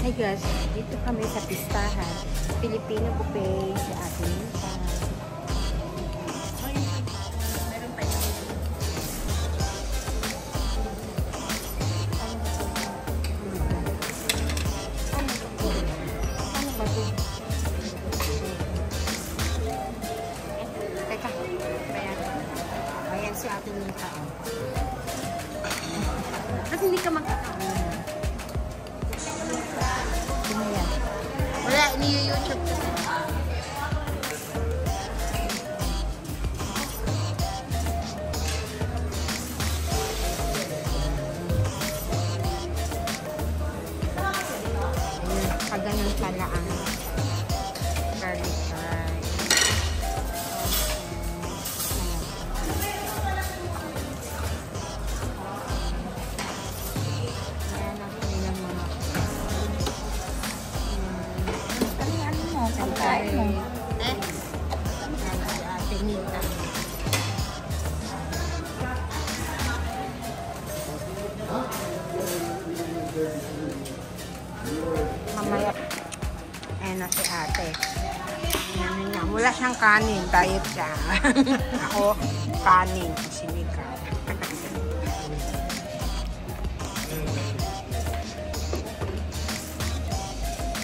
Hi guys, dito kami sa pistahan. Filipino buffet sa ating meron pa ito. Ano ba ito? Teka, bayan si ating Nita. Kasi hindi ka magkakaroon. Wala, ni-YouTube kasi. Ayun, kaganon pala ang garlic fry. Ayan ang kanilang mga kain mo. Yan si Ate Nita. Mamaya. Ayan na si Ate. Ayan na. Wala siyang kanin. Diet siya. Ako, kanin. Sinika.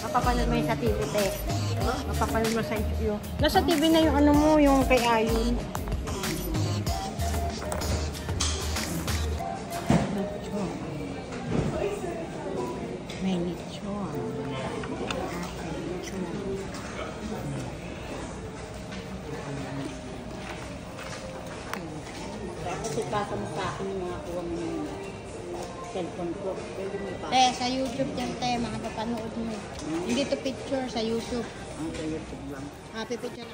Mapapanood mo yung sa TV, te. Mapapanood mo sa yung... Nasa TV na yung ano mo, yung kay Ayun. Lechon. May lechon. Lechon. Kasi pasa mo sa akin yung mga kuha mo yung cellphone ko. Te, sa YouTube yan, te. Mga papanood mo. Hindi to picture sa YouTube. Ang sa YouTube lang. Pipicture.